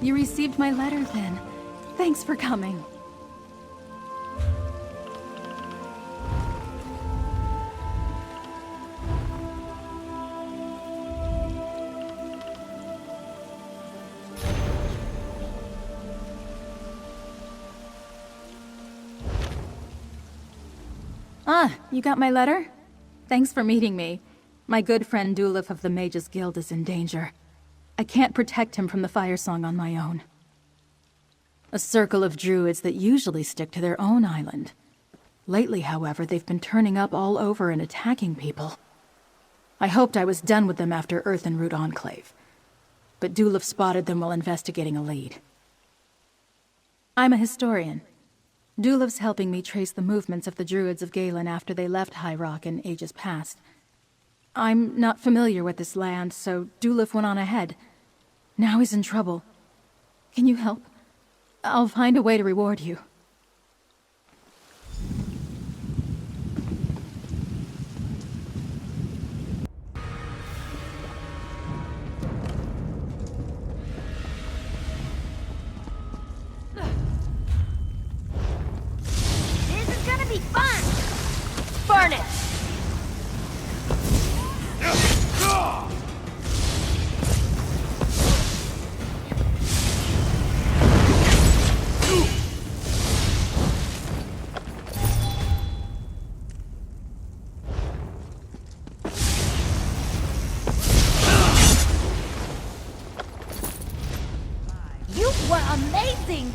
You received my letter then. Thanks for coming. Ah, you got my letter? Thanks for meeting me. My good friend Dulif of the Mages Guild is in danger. I can't protect him from the fire song on my own. A circle of druids that usually stick to their own island. Lately, however, they've been turning up all over and attacking people. I hoped I was done with them after Earth and Root Enclave. But Dulif spotted them while investigating a lead. I'm a historian. Dulif's helping me trace the movements of the Druids of Galen after they left High Rock in ages past. I'm not familiar with this land, so Dulif went on ahead. Now he's in trouble. Can you help? I'll find a way to reward you. This is gonna be fun! Burn it! You were amazing!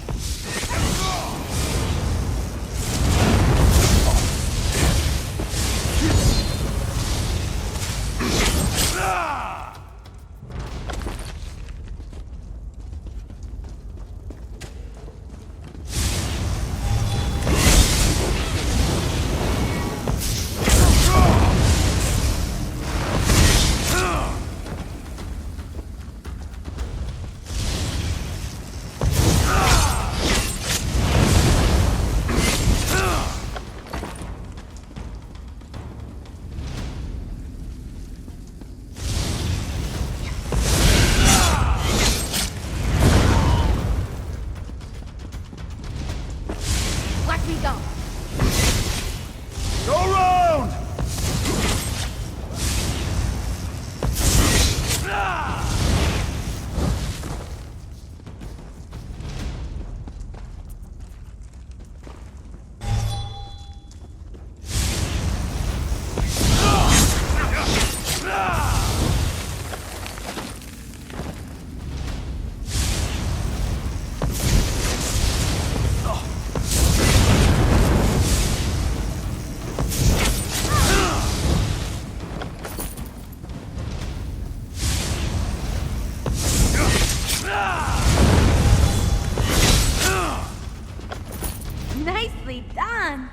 Watch me go! Go round! Nicely done!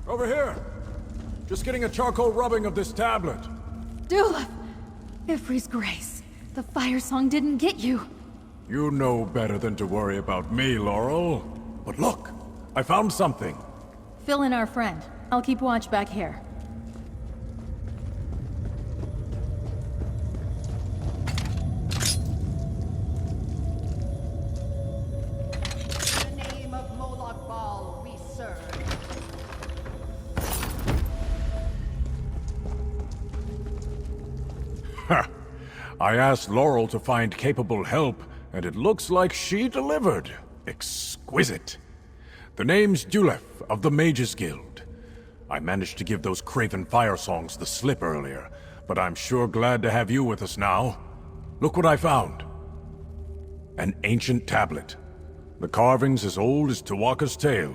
Over here! Just getting a charcoal rubbing of this tablet. Dulif! Ifri's grace. The fire song didn't get you. You know better than to worry about me, Laurel. But look! I found something. Fill in our friend. I'll keep watch back here. In the name of Moloch Baal, we serve. Ha! I asked Laurel to find capable help, and it looks like she delivered. Exquisite. The name's Dulif of the Mages Guild. I managed to give those craven fire songs the slip earlier, but I'm sure glad to have you with us now. Look what I found. An ancient tablet. The carving's as old as Tawaka's tail,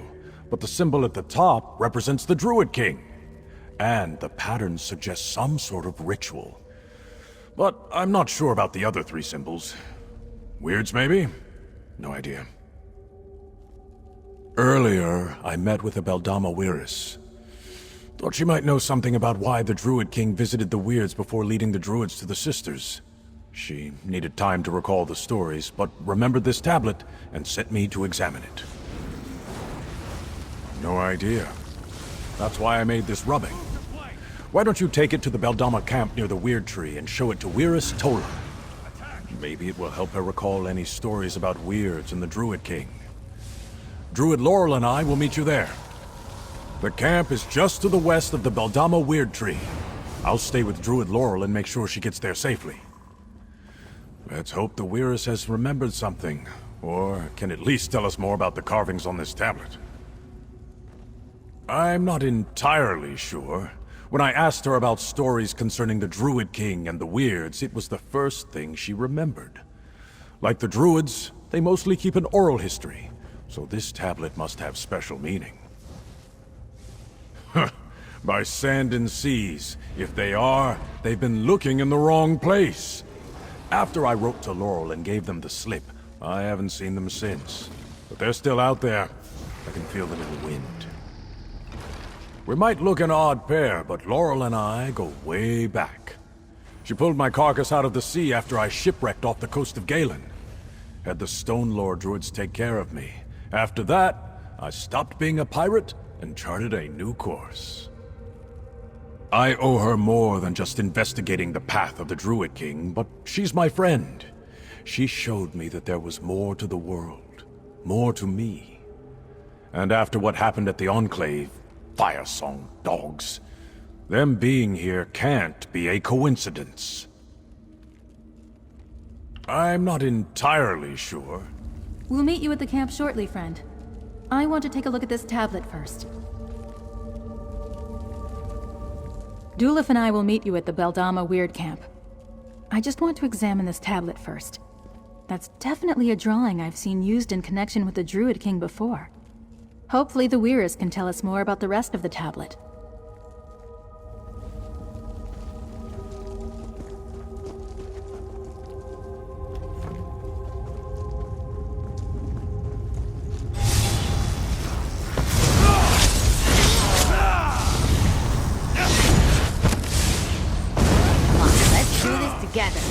but the symbol at the top represents the Druid King. And the pattern suggests some sort of ritual. But I'm not sure about the other three symbols. Weirds, maybe? No idea. Earlier, I met with a Beldama Weiris. Thought she might know something about why the Druid King visited the Weirds before leading the Druids to the Sisters. She needed time to recall the stories, but remembered this tablet and sent me to examine it. No idea. That's why I made this rubbing. Why don't you take it to the Beldama camp near the Weird Tree and show it to Weirus Tola? Maybe it will help her recall any stories about weirds and the Druid King. Druid Laurel and I will meet you there. The camp is just to the west of the Beldama Weird Tree. I'll stay with Druid Laurel and make sure she gets there safely. Let's hope the Weirus has remembered something, or can at least tell us more about the carvings on this tablet. I'm not entirely sure. When I asked her about stories concerning the Druid King and the Weirds, it was the first thing she remembered. Like the Druids, they mostly keep an oral history, so this tablet must have special meaning. By sand and seas. If they are, they've been looking in the wrong place. After I wrote to Laurel and gave them the slip, I haven't seen them since. But they're still out there. I can feel them in the wind. We might look an odd pair, but Laurel and I go way back. She pulled my carcass out of the sea after I shipwrecked off the coast of Galen. Had the Stone Lord druids take care of me. After that, I stopped being a pirate and charted a new course. I owe her more than just investigating the path of the Druid King, but she's my friend. She showed me that there was more to the world, more to me. And after what happened at the Enclave, Firesong dogs, them being here can't be a coincidence. I'm not entirely sure. We'll meet you at the camp shortly, friend. I want to take a look at this tablet first. Dulif and I will meet you at the Beldama Weird Camp. I just want to examine this tablet first. That's definitely a drawing I've seen used in connection with the Druid King before. Hopefully the Weirus can tell us more about the rest of the tablet. Together.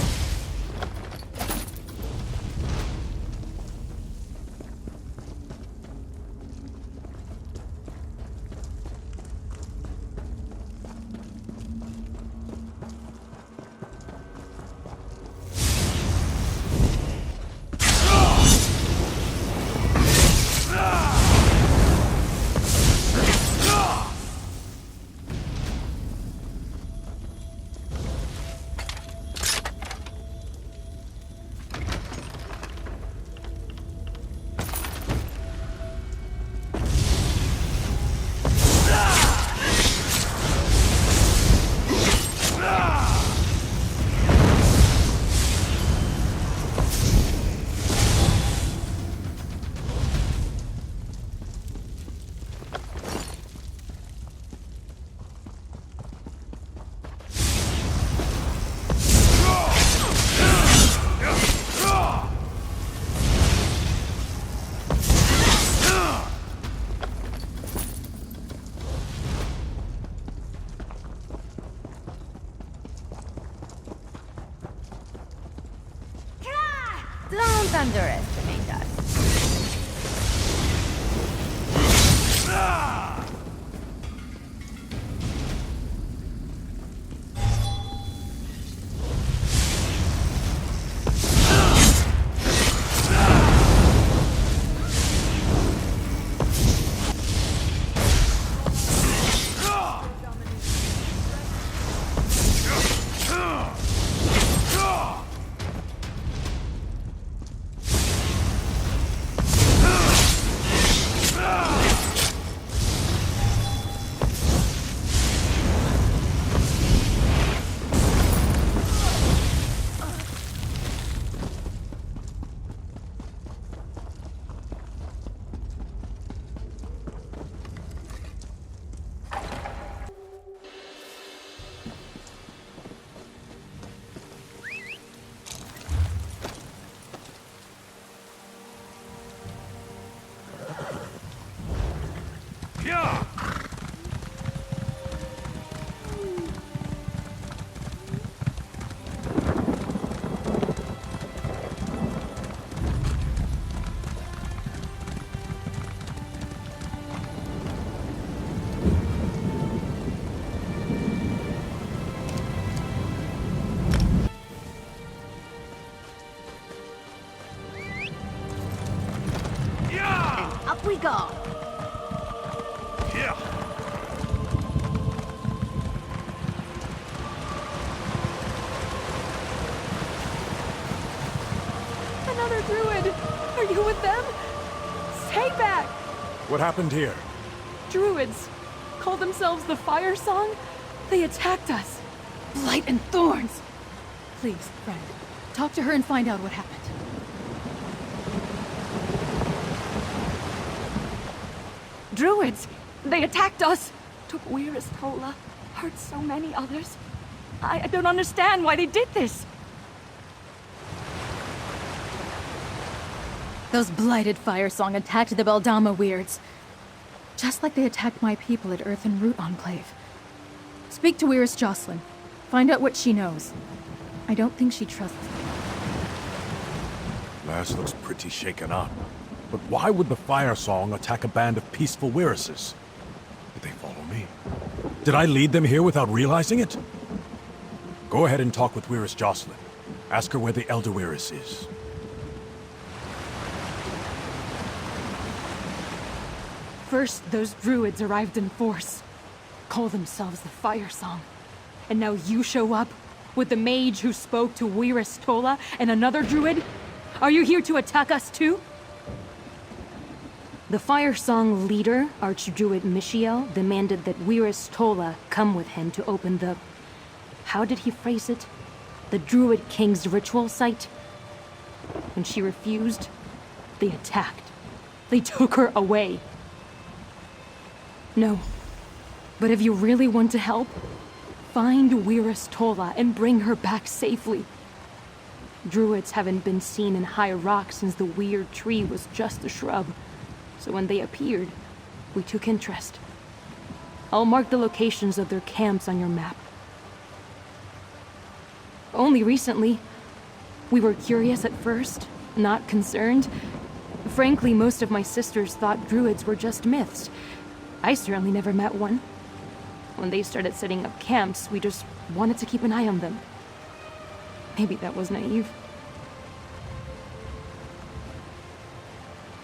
Don't underestimate us. another druid! Are you with them? Stay back! What happened here? Druids call themselves the Fire Song? They attacked us. Blight and thorns! Please, friend, talk to her and find out what happened. Druids! They attacked us! Took Weir's Tola, hurt so many others. I don't understand why they did this! Those blighted Fire Song attacked the Beldama Weirds. Just like they attacked my people at Earth and Root Enclave. Speak to Weir's Jocelyn. Find out what she knows. I don't think she trusts me. Lass looks pretty shaken up. But why would the Fire Song attack a band of peaceful Wirises? Did they follow me? Did I lead them here without realizing it? Go ahead and talk with Weir's Jocelyn. Ask her where the Elder Wiris is. First, those druids arrived in force. Call themselves the Fire Song. And now you show up with the mage who spoke to Weir's Tola and another druid? Are you here to attack us too? The Fire Song leader, Archdruid Michiel, demanded that Weir's Tola come with him to open the... How did he phrase it? The Druid King's ritual site? When she refused, they attacked. They took her away. No. But if you really want to help, find Weir's Tola and bring her back safely. Druids haven't been seen in High Rock since the weird tree was just a shrub. So when they appeared, we took interest. I'll mark the locations of their camps on your map. Only recently, we were curious at first, not concerned. Frankly, most of my sisters thought druids were just myths. I certainly never met one. When they started setting up camps, we just wanted to keep an eye on them. Maybe that was naive.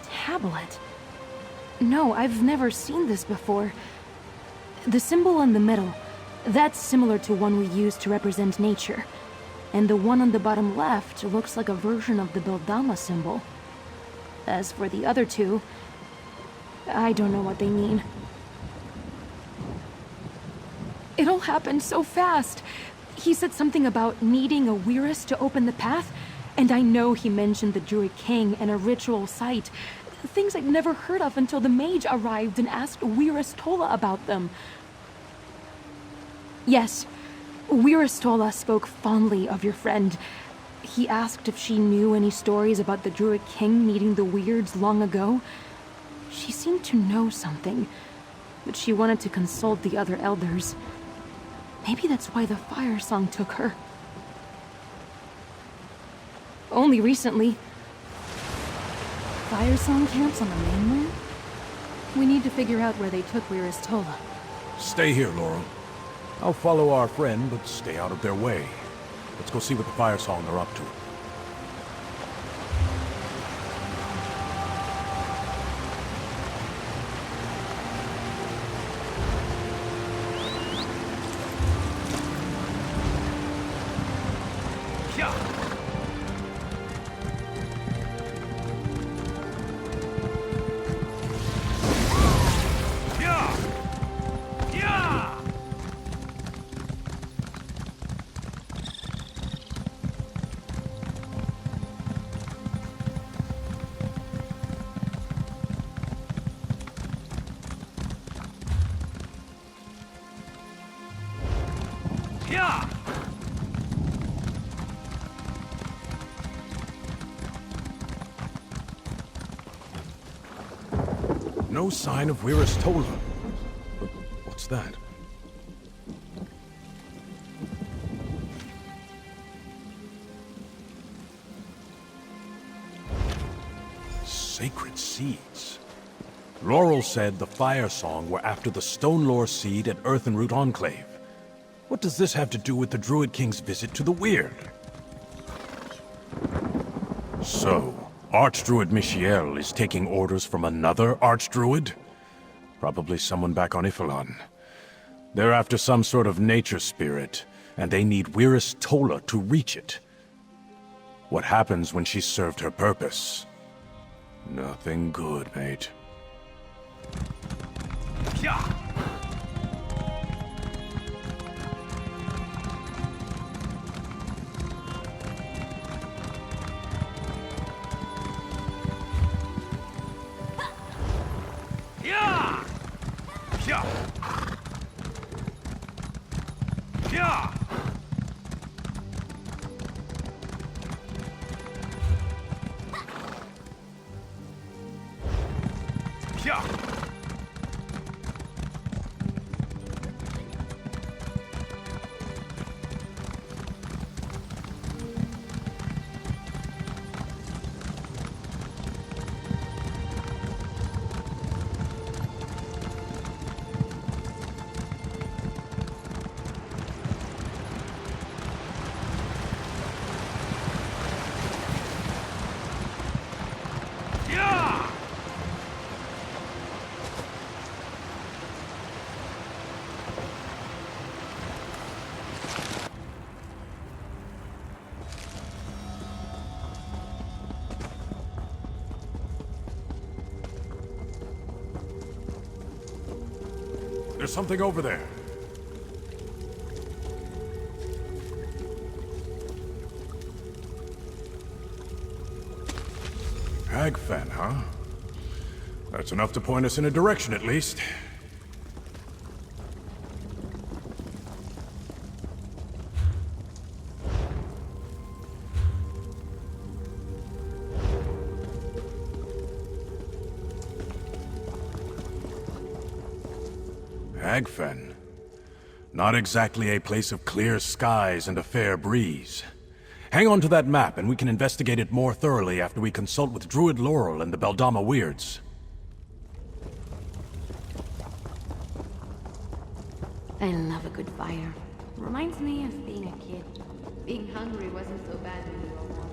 Tablet? No, I've never seen this before. The symbol in the middle, that's similar to one we use to represent nature. And the one on the bottom left looks like a version of the Beldama symbol. As for the other two, I don't know what they mean. It all happened so fast. He said something about needing a Wiris to open the path, and I know he mentioned the Druid King and a ritual site. Things I'd never heard of until the mage arrived and asked Weir's Tola about them. Yes, Weir's Tola spoke fondly of your friend. He asked if she knew any stories about the Druid King meeting the Weirds long ago. She seemed to know something, but she wanted to consult the other elders. Maybe that's why the Fire Song took her. Only recently. Fire Song camps on the mainland? We need to figure out where they took Weir's Tola. Stay here, Laurel. I'll follow our friend, but stay out of their way. Let's go see what the Fire Song are up to. No sign of Weir's Tola. But what's that? Sacred seeds. Laurel said the Fire Song were after the Stone Lore seed at Earth and Root Enclave. What does this have to do with the Druid King's visit to the Weird? So, Archdruid Michiel is taking orders from another Archdruid? Probably someone back on Ifilon. They're after some sort of nature spirit, and they need Weir's Tola to reach it. What happens when she's served her purpose? Nothing good, mate. There's something over there. Hagfen, huh? That's enough to point us in a direction, at least. Hagfen. Not exactly a place of clear skies and a fair breeze. Hang on to that map and we can investigate it more thoroughly after we consult with Druid Laurel and the Beldama Weirds. I love a good fire. Reminds me of being a kid. Being hungry wasn't so bad when you were one.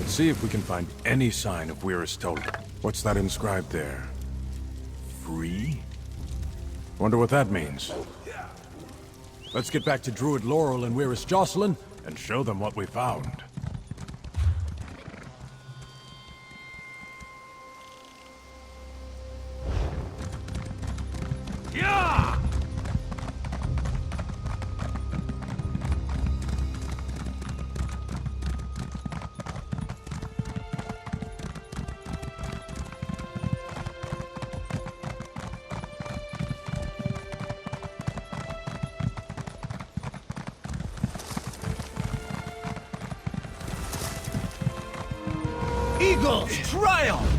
See if we can find any sign of Weiristola. What's that inscribed there? Free? Wonder what that means. Let's get back to Druid Laurel and Weiris Jocelyn and show them what we found. Eagles, triumph!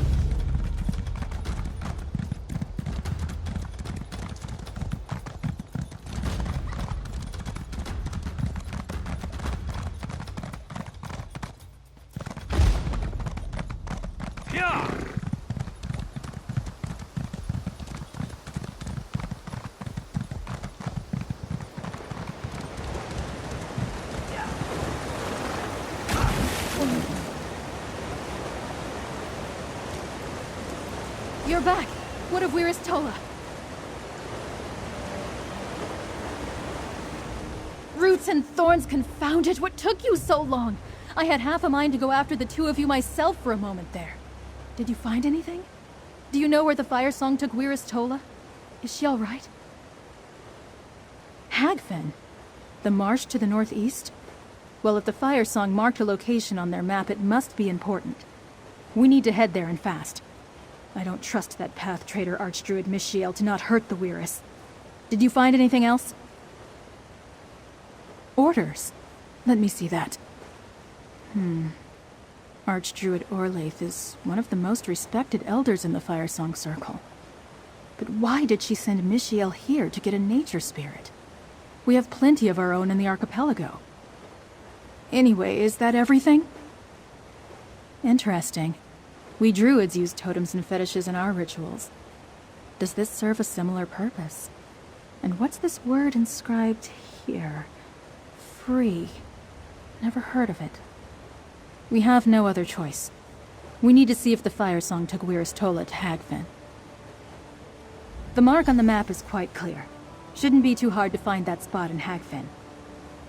You're back! What of Weiristola? Roots and thorns, confound it! What took you so long? I had half a mind to go after the two of you myself for a moment there. Did you find anything? Do you know where the fire song took Weiristola? Is she all right? Hagfen? The marsh to the northeast? Well, if the fire song marked a location on their map, it must be important. We need to head there and fast. I don't trust that path traitor Archdruid Mishiel to not hurt the Weiris. Did you find anything else? Orders? Let me see that. Archdruid Orlaith is one of the most respected elders in the Firesong Circle. But why did she send Michiel here to get a nature spirit? We have plenty of our own in the archipelago. Anyway, is that everything? Interesting. We druids use totems and fetishes in our rituals. Does this serve a similar purpose? And what's this word inscribed here? Free. Never heard of it. We have no other choice. We need to see if the Firesong took Wirris Tola to Hagfen. The mark on the map is quite clear. Shouldn't be too hard to find that spot in Hagfen.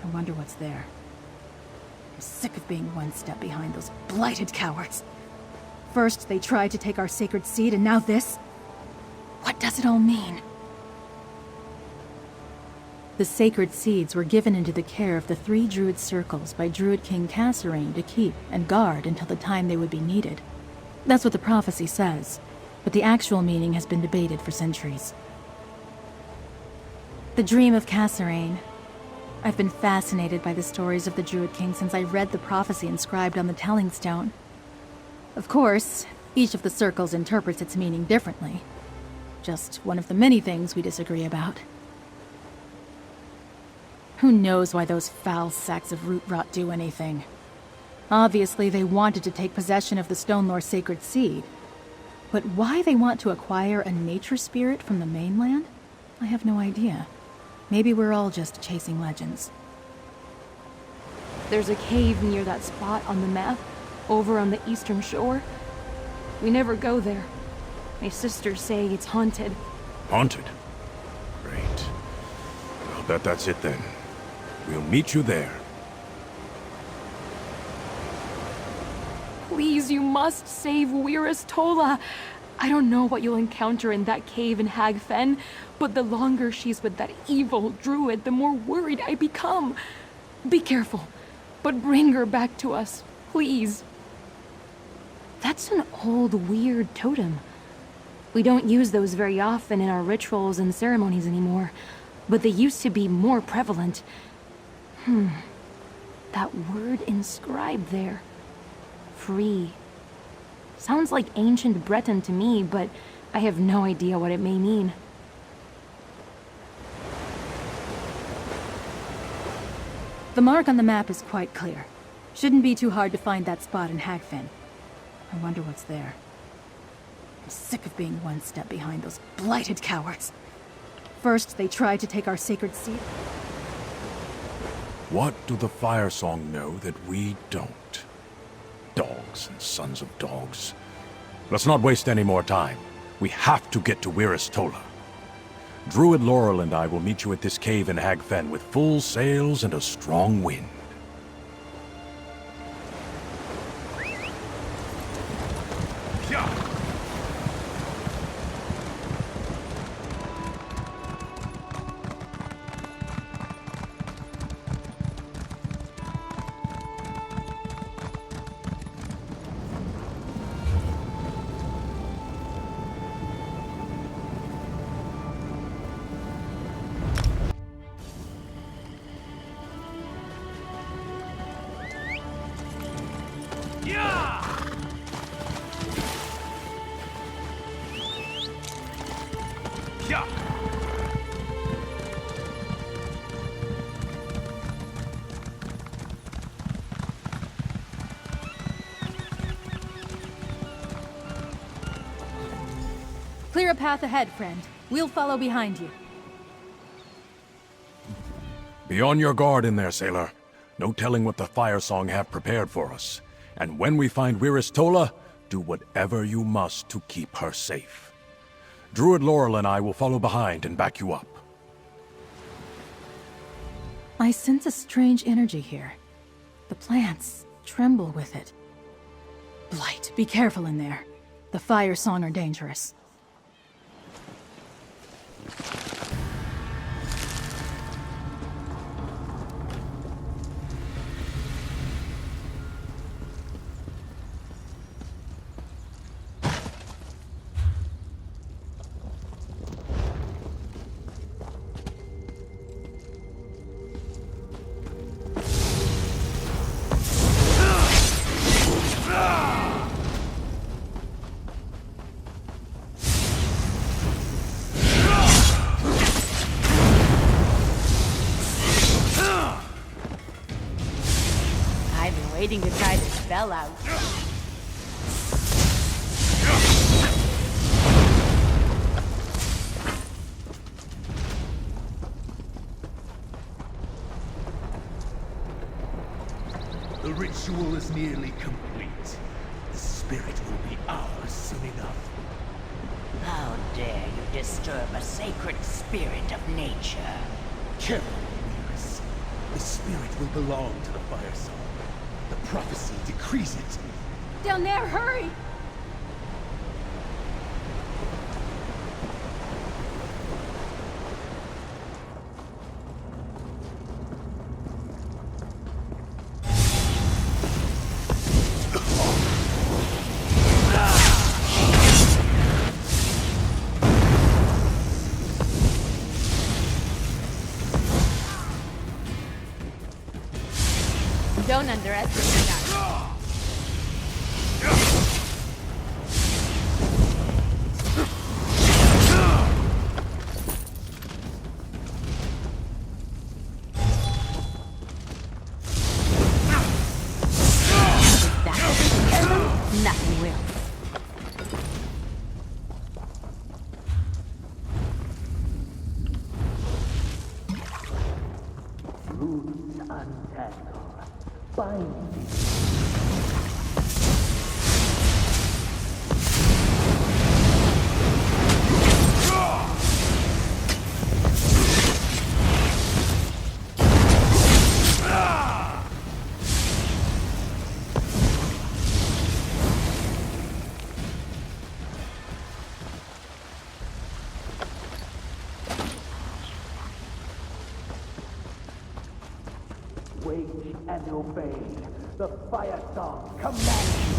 I wonder what's there. I'm sick of being one step behind those blighted cowards. First, they tried to take our sacred seed, and now this? What does it all mean? The sacred seeds were given into the care of the 3 druid circles by Druid King Kasserine to keep and guard until the time they would be needed. That's what the prophecy says, but the actual meaning has been debated for centuries. The dream of Kasserine. I've been fascinated by the stories of the Druid King since I read the prophecy inscribed on the Telling Stone. Of course, each of the circles interprets its meaning differently. Just one of the many things we disagree about. Who knows why those foul sacks of root rot do anything? Obviously, they wanted to take possession of the Stonelore sacred seed. But why they want to acquire a nature spirit from the mainland? I have no idea. Maybe we're all just chasing legends. There's a cave near that spot on the map, over on the eastern shore. We never go there. My sisters say it's haunted. Haunted? Great. I'll bet that's it then. We'll meet you there. Please, you must save Wirris Tola. I don't know what you'll encounter in that cave in Hagfen, but the longer she's with that evil druid, the more worried I become. Be careful, but bring her back to us, please. That's an old, weird totem. We don't use those very often in our rituals and ceremonies anymore, but they used to be more prevalent. That word inscribed there. Free. Sounds like ancient Breton to me, but I have no idea what it may mean. The mark on the map is quite clear. Shouldn't be too hard to find that spot in Hagfen. I wonder what's there. I'm sick of being one step behind those blighted cowards. First, they tried to take our sacred seed. What do the Firesong know that we don't? Dogs and sons of dogs. Let's not waste any more time. We have to get to Wirris Tola. Druid Laurel and I will meet you at this cave in Hagfen with full sails and a strong wind. Clear a path ahead, friend. We'll follow behind you. Be on your guard in there, sailor. No telling what the Firesong have prepared for us. And when we find Wirris Tola, do whatever you must to keep her safe. Druid Laurel and I will follow behind and back you up. I sense a strange energy here. The plants tremble with it. Blight, be careful in there. The Firesong are dangerous. waiting to try this spell out. The ritual is nearly complete. The spirit will be ours soon enough. How dare you disturb a sacred spirit of nature? Careful, Beerus. The spirit will belong to the Fire Song. The prophecy decrees it. Down there, hurry! Don't underestimate that. If that doesn't scare them, nothing will. Roots untangle. Bind me. Wait and obey. The Fire Song commands you.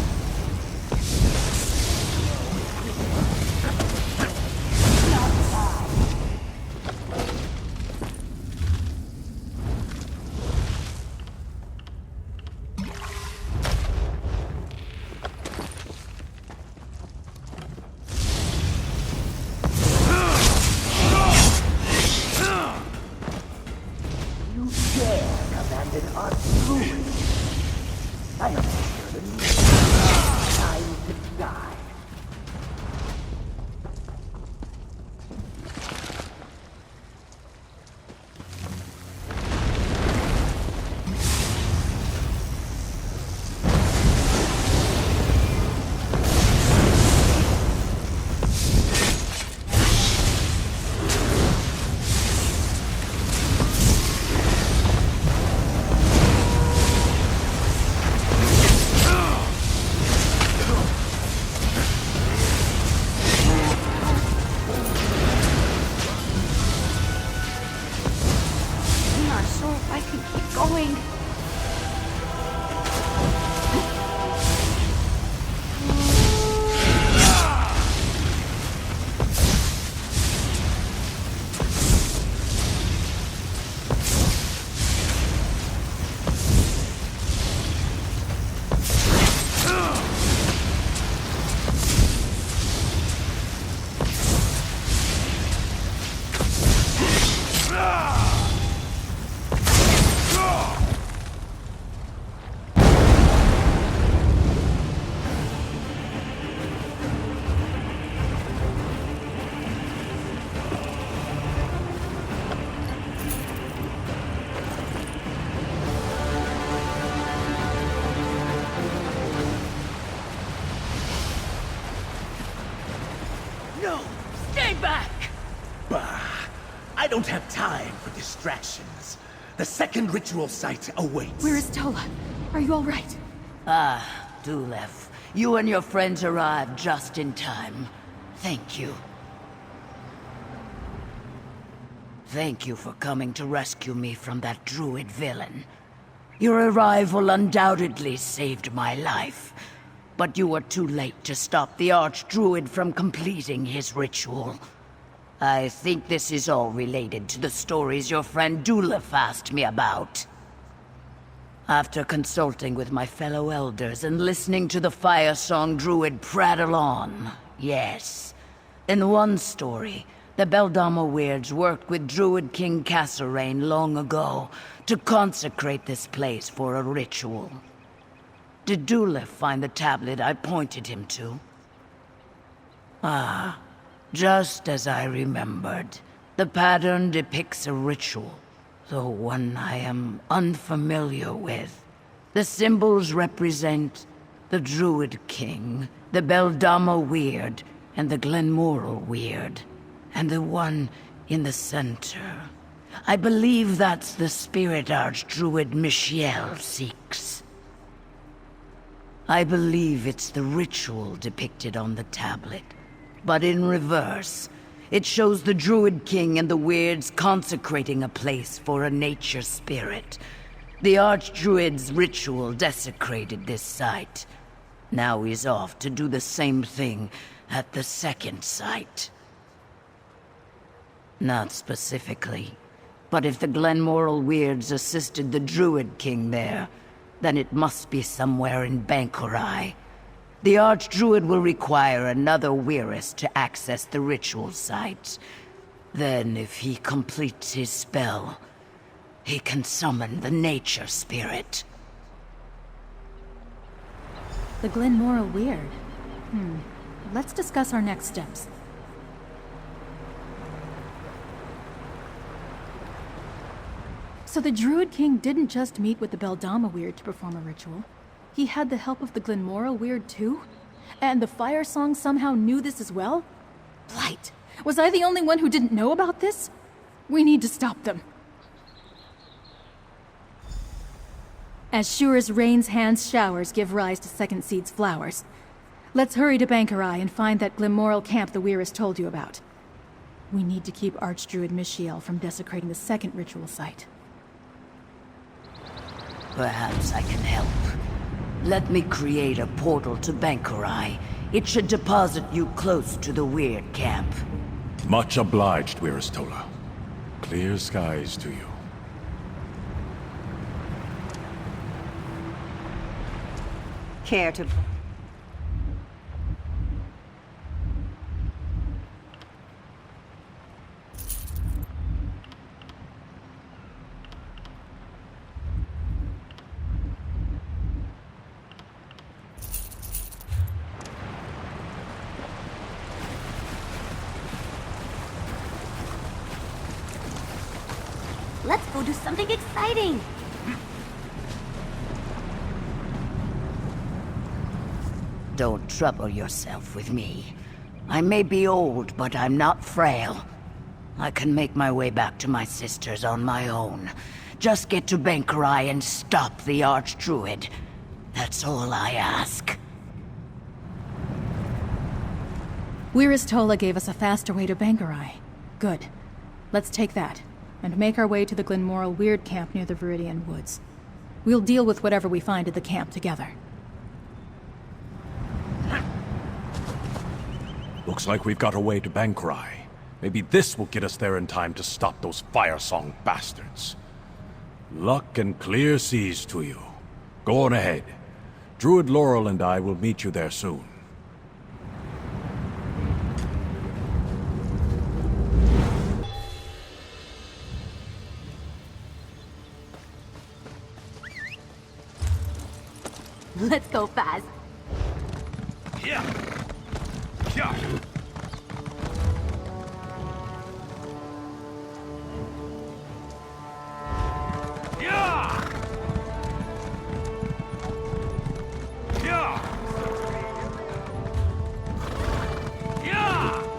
You dare command an Druid? I am sure the time to die. I'm not sure if I can keep going. No! Stay back! Bah! I don't have time for distractions. The second ritual site awaits. Where is Tola? Are you all right? Dulef, you and your friends arrived just in time. Thank you. Thank you for coming to rescue me from that druid villain. Your arrival undoubtedly saved my life, but you were too late to stop the archdruid from completing his ritual. I think this is all related to the stories your friend Dulef asked me about. After consulting with my fellow elders and listening to the Fire Song druid prattle on, yes. In one story, the Beldama Weirds worked with Druid King Castlereign long ago to consecrate this place for a ritual. Did Dulef find the tablet I pointed him to? Ah, just as I remembered. The pattern depicts a ritual, though one I am unfamiliar with. The symbols represent the Druid King, the Beldama Weird, and the Glenumbra Weird, and the one in the center. I believe that's the spirit Archdruid Michiel seeks. I believe it's the ritual depicted on the tablet, but in reverse. It shows the Druid King and the Weirds consecrating a place for a nature spirit. The Archdruid's ritual desecrated this site. Now he's off to do the same thing at the second site. Not specifically, but if the Glenumbra Weirds assisted the Druid King there, then it must be somewhere in Bankurai. The Archdruid will require another Weirist to access the ritual site. Then, if he completes his spell, he can summon the nature spirit. The Glenumbra Weird. Let's discuss our next steps. So the Druid King didn't just meet with the Beldama Weird to perform a ritual. He had the help of the Glenumbra Weird too? And the Fire Song somehow knew this as well? Blight, was I the only one who didn't know about this? We need to stop them. As sure as rain's hands showers give rise to second seed's flowers. Let's hurry to Bankurai and find that Glenumbra camp the Weirist told you about. We need to keep Archdruid Michiel from desecrating the second ritual site. Perhaps I can help. Let me create a portal to Bankurai. It should deposit you close to the Weird camp. Much obliged, Wiristola. Clear skies to you. Care to... Let's go do something exciting! Don't trouble yourself with me. I may be old, but I'm not frail. I can make my way back to my sisters on my own. Just get to Bankurai and stop the Archdruid. That's all I ask. Wiristola gave us a faster way to Bankurai. Good. Let's take that, and make our way to the Glenumbra Weird camp near the Viridian Woods. We'll deal with whatever we find at the camp together. Looks like we've got a way to Bankurai. Maybe this will get us there in time to stop those Fire Song bastards. Luck and clear seas to you. Go on ahead. Druid Laurel and I will meet you there soon. Let's go fast! Yeah. Yeah. Yeah. Yeah. Yeah.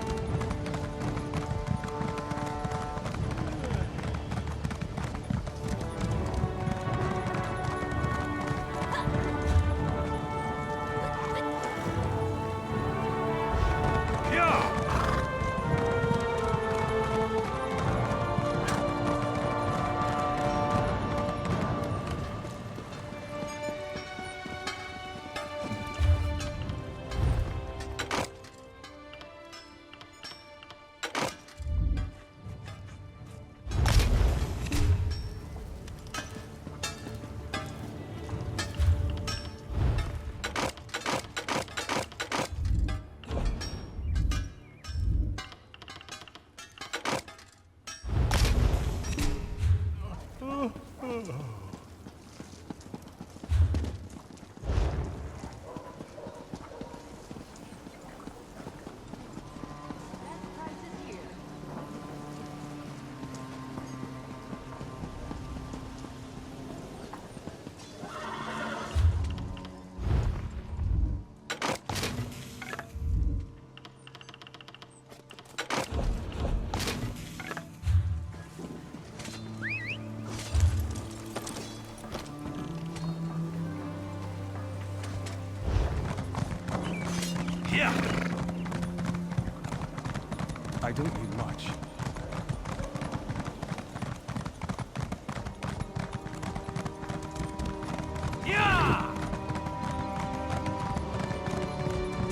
I don't need much.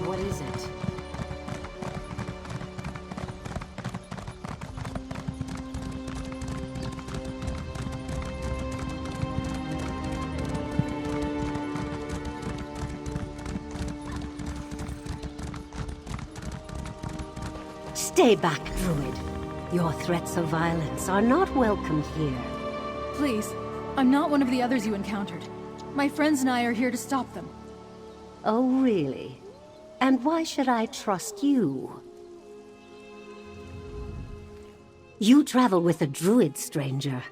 What is it? Stay back, Druid. Your threats of violence are not welcome here. Please, I'm not one of the others you encountered. My friends and I are here to stop them. Oh, really? And why should I trust you? You travel with a druid, stranger.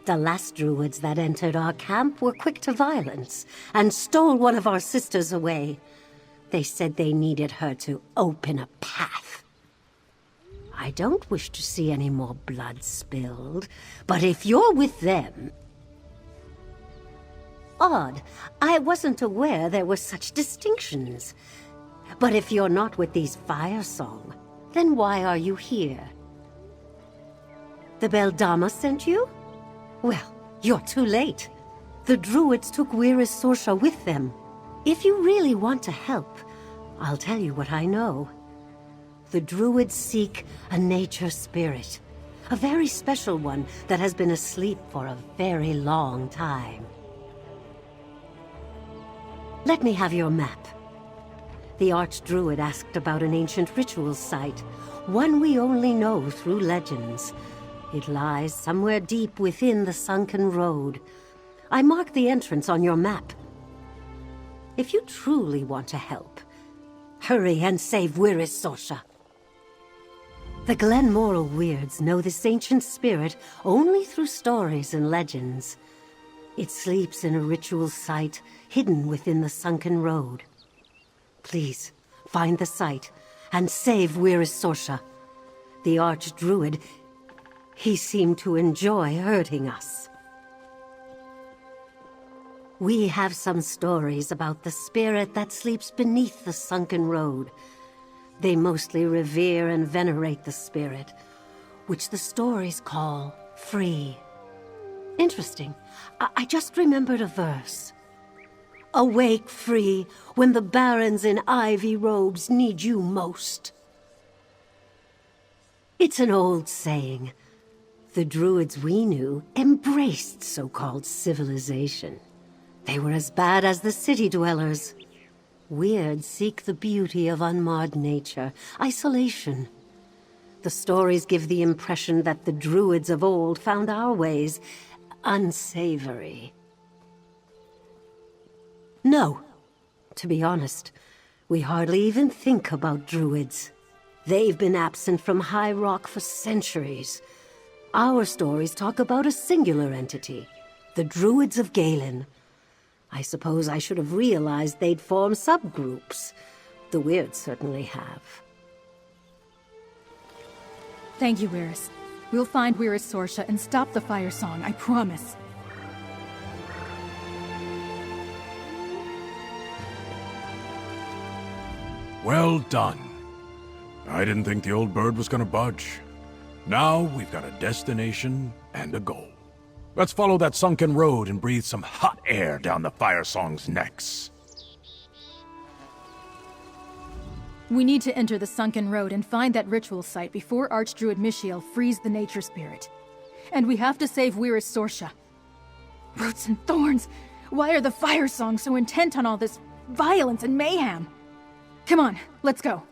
The last druids that entered our camp were quick to violence and stole one of our sisters away. They said they needed her to open a path. I don't wish to see any more blood spilled, but if you're with them... Odd. I wasn't aware there were such distinctions. But if you're not with these Firesong, then why are you here? The Beldama sent you? Well, you're too late. The Druids took Wyrris Sorsha with them. If you really want to help, I'll tell you what I know. The Druids seek a nature spirit. A very special one that has been asleep for a very long time. Let me have your map. The Archdruid asked about an ancient ritual site, one we only know through legends. It lies somewhere deep within the sunken road. I marked the entrance on your map. If you truly want to help, hurry and save Wyrris Sorsha. The Glenumbra Weirds know this ancient spirit only through stories and legends. It sleeps in a ritual site hidden within the sunken road. Please, find the site and save Wyrris Sorsha. The Archdruid, he seemed to enjoy hurting us. We have some stories about the spirit that sleeps beneath the sunken road. They mostly revere and venerate the spirit, which the stories call free. Interesting. I just remembered a verse. Awake free when the barons in ivy robes need you most. It's an old saying. The druids we knew embraced so-called civilization. They were as bad as the city dwellers. Weirds seek the beauty of unmarred nature, isolation. The stories give the impression that the druids of old found our ways unsavory. No. To be honest, we hardly even think about druids. They've been absent from High Rock for centuries. Our stories talk about a singular entity, the Druids of Galen. I suppose I should have realized they'd form subgroups. The Weirds certainly have. Thank you, Wyrris. We'll find Wyrris Sorsha and stop the Firesong, I promise. Well done. I didn't think the old bird was gonna budge. Now we've got a destination and a goal. Let's follow that sunken road and breathe some hot air down the Firesong's necks. We need to enter the sunken road and find that ritual site before Archdruid Mishael frees the nature spirit. And we have to save Wyrris Sorsha. Roots and thorns! Why are the Firesong so intent on all this violence and mayhem? Come on, let's go.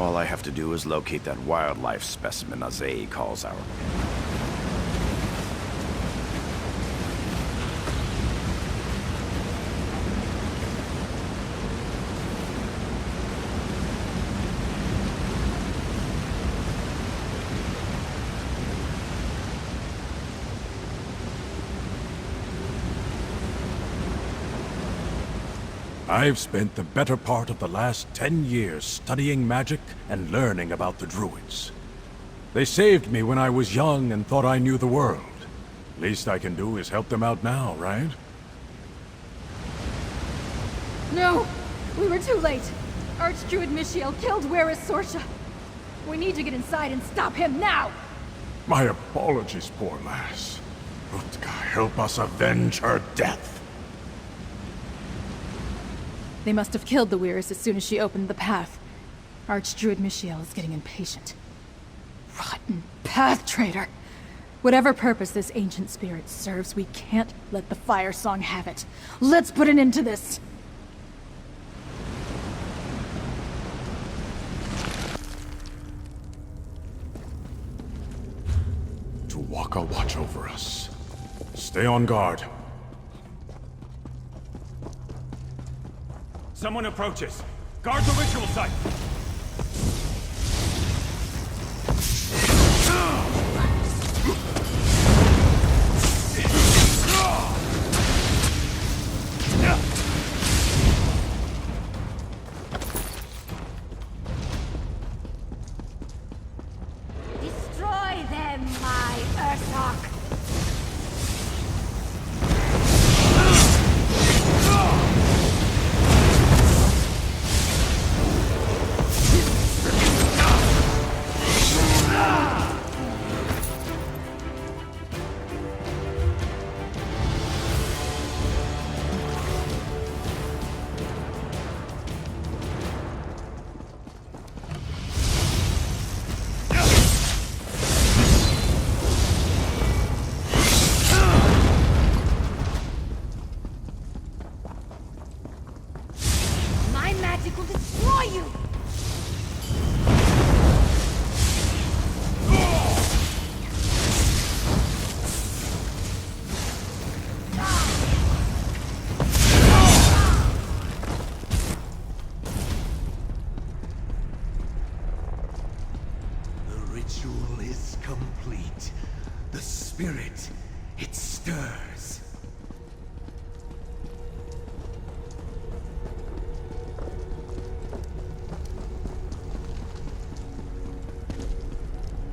all I have to do is locate that wildlife specimen Azay calls our... I've spent the better part of the last 10 years studying magic and learning about the Druids. They saved me when I was young and thought I knew the world. Least I can do is help them out now, right? No! We were too late! Archdruid Mishiel killed Where's Sorsha. We need to get inside and stop him now! My apologies, poor lass. Utka, help us avenge her death. They must have killed the Weirs as soon as she opened the path. Archdruid Mishiel is getting impatient. Rotten path traitor! Whatever purpose this ancient spirit serves, we can't let the Fire Song have it. Let's put an end to this! Tuwaka watch over us. Stay on guard. Someone approaches. Guard the ritual site! Destroy them, my Ursoc! My magic will destroy you! The ritual is complete. The spirit, it stirs.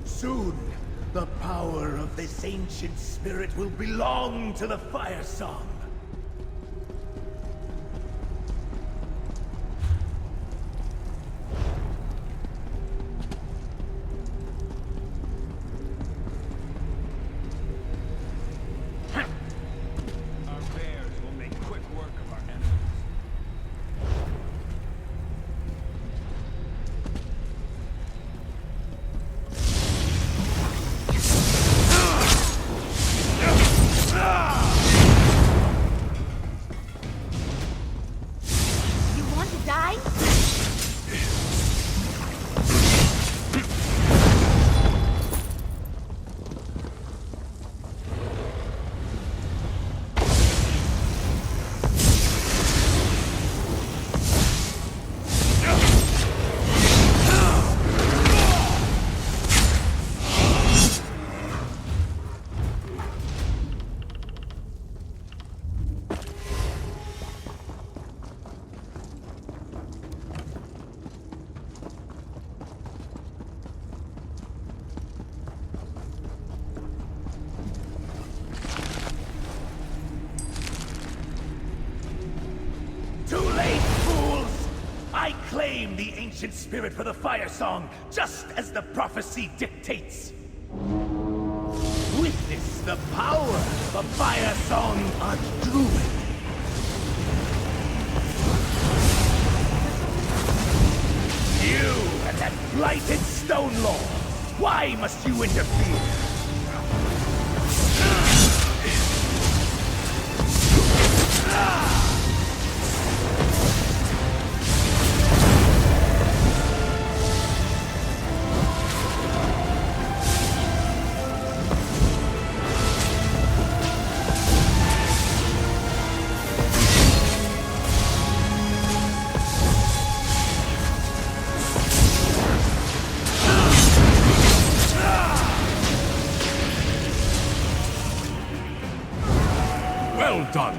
Soon, the power of this ancient spirit will belong to the Fire Song. Our bears will make quick work of our enemies. You want to die? Too late, fools! I claim the ancient spirit for the Fire Song, just as the prophecy dictates. Witness the power of a Fire Song on Druid. You and that blighted Stone Lord, why must you interfere?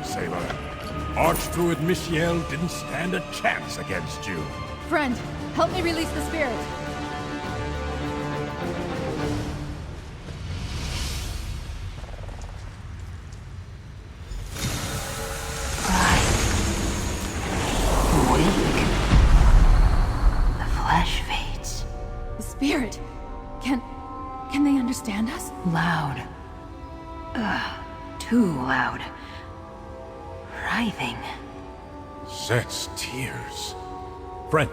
sailor. Archdruid Michiel didn't stand a chance against you. Friend, help me release the spirit. The flesh fades. The spirit. Can they understand us? Loud. Too loud. Writhing. Set's tears. Friend,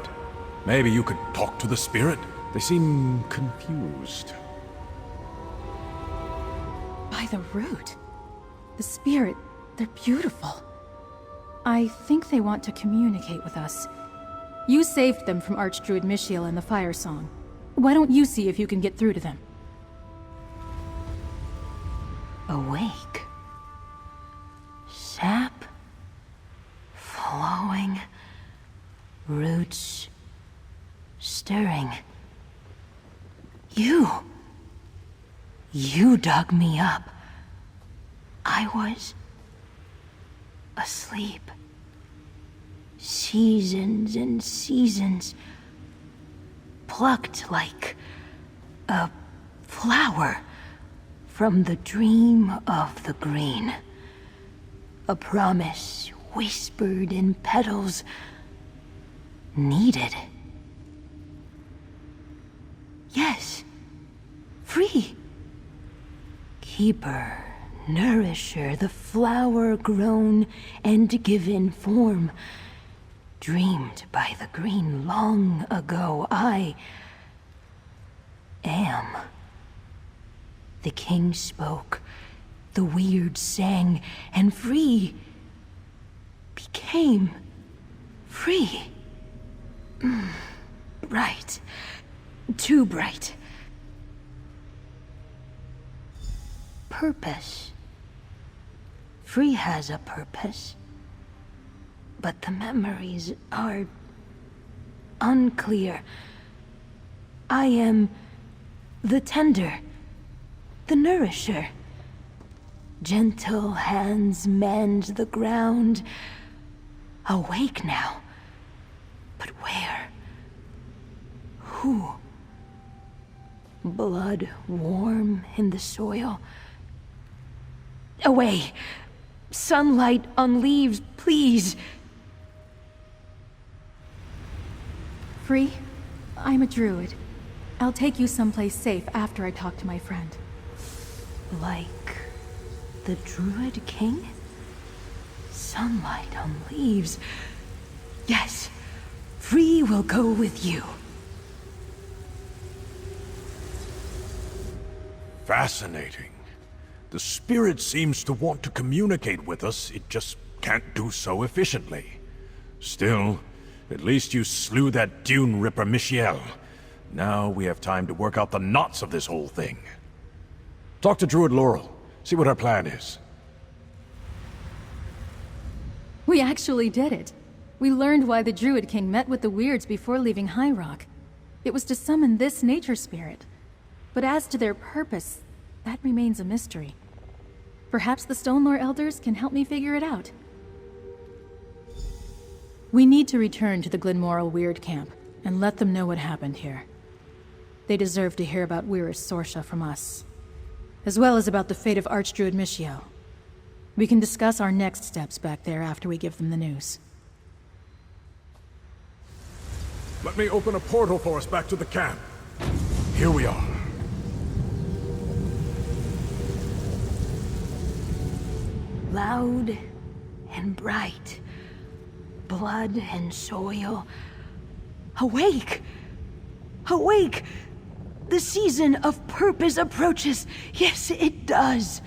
maybe you could talk to the spirit? They seem confused. By the root. The spirit, they're beautiful. I think they want to communicate with us. You saved them from Archdruid Michiel and the Fire Song. Why don't you see if you can get through to them? Awake. Sap. Flowing. Roots. Stirring. You dug me up. I was asleep. Seasons and seasons. Plucked like a flower from the dream of the green. A promise whispered in petals needed. Yes, free. Keeper, nourisher, the flower grown and given form. Dreamed by the green long ago, I am. The king spoke, the weird sang, and free became free. Bright. Too bright. Purpose. Free has a purpose. But the memories are unclear. I am the tender, the nourisher. Gentle hands mend the ground. Awake now. But where? Who? Blood warm in the soil. Away! Sunlight on leaves, please! Free? I'm a druid. I'll take you someplace safe after I talk to my friend. Like the Druid King? Sunlight on leaves. Yes, Free will go with you. Fascinating. The spirit seems to want to communicate with us, it just can't do so efficiently. Still, at least you slew that Dune Ripper Michiel. Now we have time to work out the knots of this whole thing. Talk to Druid Laurel, see what our plan is. We actually did it. We learned why the Druid King met with the Weirds before leaving High Rock. It was to summon this nature spirit. But as to their purpose, that remains a mystery. Perhaps the Stonelore Elders can help me figure it out. We need to return to the Glenumbra Weird Camp and let them know what happened here. They deserve to hear about Weir's Sorsha from us, as well as about the fate of Archdruid Michiel. We can discuss our next steps back there after we give them the news. Let me open a portal for us back to the camp. Here we are. Loud and bright. Blood and soil. Awake! Awake! The season of purpose approaches. Yes, it does.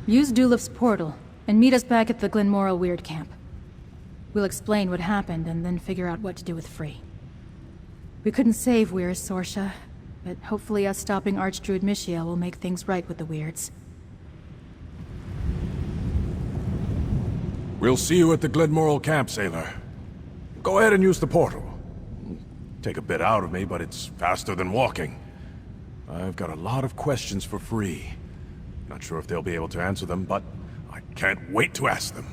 Use Dulif's portal, and meet us back at the Glenumbra Weird Camp. We'll explain what happened, and then figure out what to do with Free. We couldn't save Weir's Sorsha, but hopefully us stopping Archdruid Michiel will make things right with the Weirds. We'll see you at the Glenumbra camp, sailor. Go ahead and use the portal. Take a bit out of me, but it's faster than walking. I've got a lot of questions for Free. Not sure if they'll be able to answer them, but I can't wait to ask them.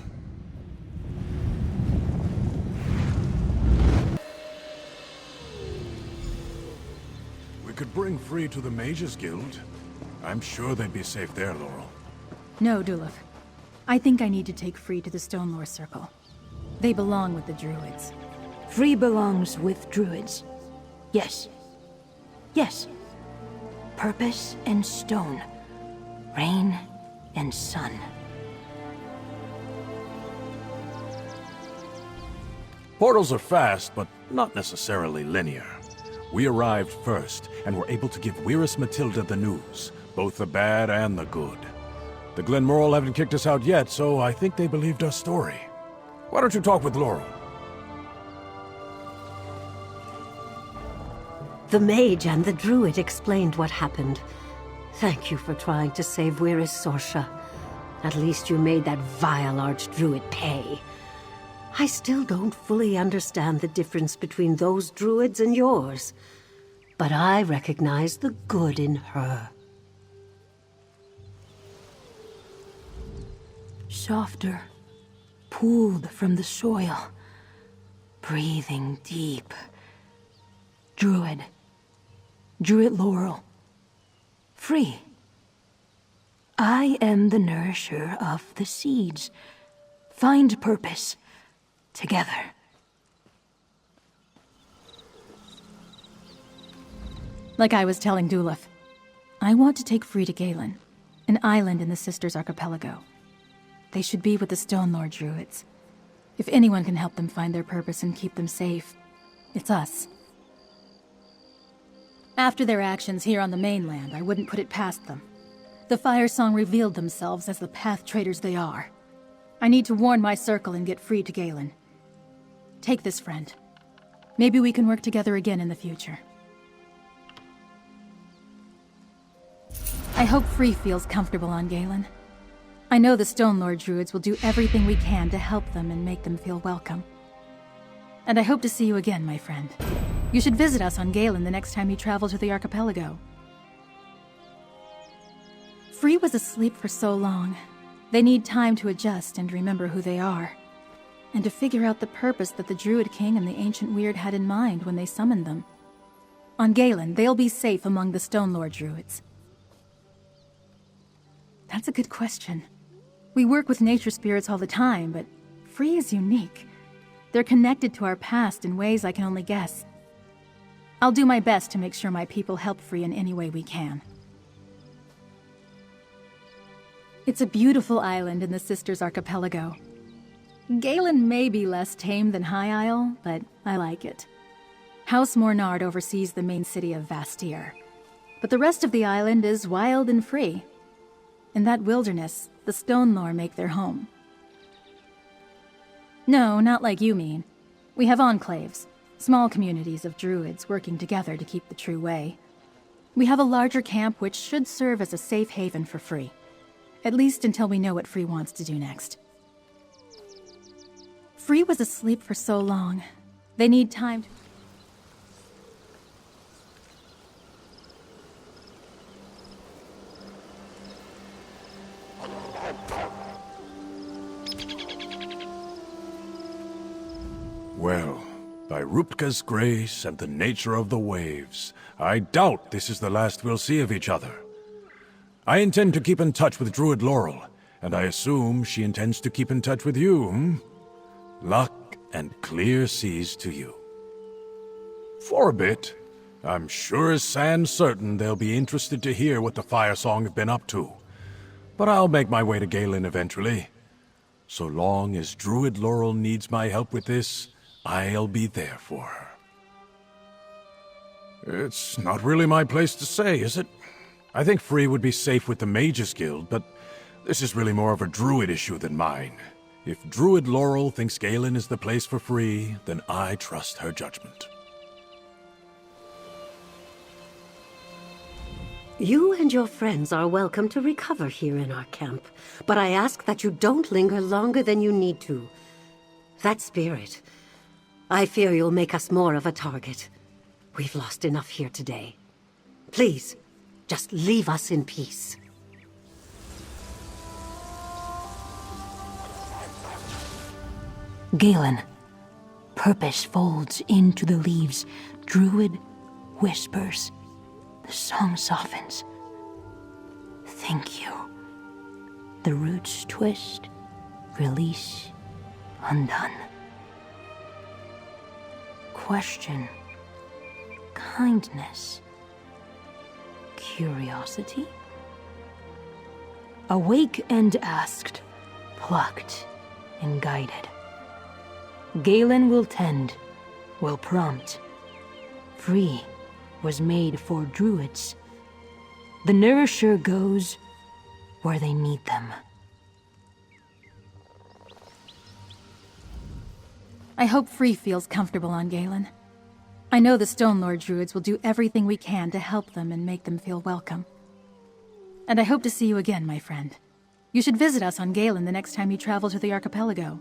We could bring Free to the Mages Guild. I'm sure they'd be safe there, Laurel. No, Duluth. I think I need to take Free to the Stone Lore Circle. They belong with the Druids. Free belongs with Druids. Yes. Yes. Purpose and stone. Rain and sun. Portals are fast, but not necessarily linear. We arrived first, and were able to give Wyrus Matilda the news, both the bad and the good. The Glenumbra haven't kicked us out yet, so I think they believed our story. Why don't you talk with Laurel? The mage and the druid explained what happened. Thank you for trying to save Wyrus Sorsha. At least you made that vile archdruid pay. I still don't fully understand the difference between those druids and yours. But I recognize the good in her. Softer, pulled from the soil, breathing deep. Druid Laurel, free. I am the nourisher of the seeds. Find purpose, together. Like I was telling Duluth, I want to take Free to Galen, an island in the Sisters Archipelago. They should be with the Stone Lord Druids. If anyone can help them find their purpose and keep them safe, it's us. After their actions here on the mainland, I wouldn't put it past them. The Fire Song revealed themselves as the path traders they are. I need to warn my circle and get Free to Galen. Take this, friend. Maybe we can work together again in the future. I hope Free feels comfortable on Galen. I know the Stone Lord Druids will do everything we can to help them and make them feel welcome. And I hope to see you again, my friend. You should visit us on Galen the next time you travel to the archipelago. Free was asleep for so long. They need time to adjust and remember who they are. And to figure out the purpose that the Druid King and the Ancient Weird had in mind when they summoned them. On Galen, they'll be safe among the Stone Lord Druids. That's a good question. We work with nature spirits all the time, but Free is unique. They're connected to our past in ways I can only guess. I'll do my best to make sure my people help Free in any way we can. It's a beautiful island in the Sisters Archipelago. Galen may be less tame than High Isle, but I like it. House Mornard oversees the main city of Vastir, but the rest of the island is wild and free. In that wilderness, the Stone Lore make their home. No, not like you mean. We have enclaves, small communities of druids working together to keep the true way. We have a larger camp which should serve as a safe haven for Free. At least until we know what Free wants to do next. Free was asleep for so long. They need time to... Well, by Rupka's grace and the nature of the waves, I doubt this is the last we'll see of each other. I intend to keep in touch with Druid Laurel, and I assume she intends to keep in touch with you, Luck and clear seas to you. For a bit, I'm sure as sand certain they'll be interested to hear what the Fire Song have been up to. But I'll make my way to Galen eventually. So long as Druid Laurel needs my help with this, I'll be there for her. It's not really my place to say, is it? I think Free would be safe with the Mages Guild, but this is really more of a Druid issue than mine. If Druid Laurel thinks Galen is the place for Free, then I trust her judgment. You and your friends are welcome to recover here in our camp, but I ask that you don't linger longer than you need to. That spirit, I fear you'll make us more of a target. We've lost enough here today. Please, just leave us in peace. Galen. Purpose folds into the leaves. Druid whispers. The song softens. Thank you. The roots twist, release, undone. Question. Kindness. Curiosity. Awake and asked, plucked and guided. Galen will tend, will prompt. Free was made for druids. The nourisher goes where they need them. I hope Free feels comfortable on Galen. I know the Stone Lord Druids will do everything we can to help them and make them feel welcome. And I hope to see you again, my friend. You should visit us on Galen the next time you travel to the archipelago.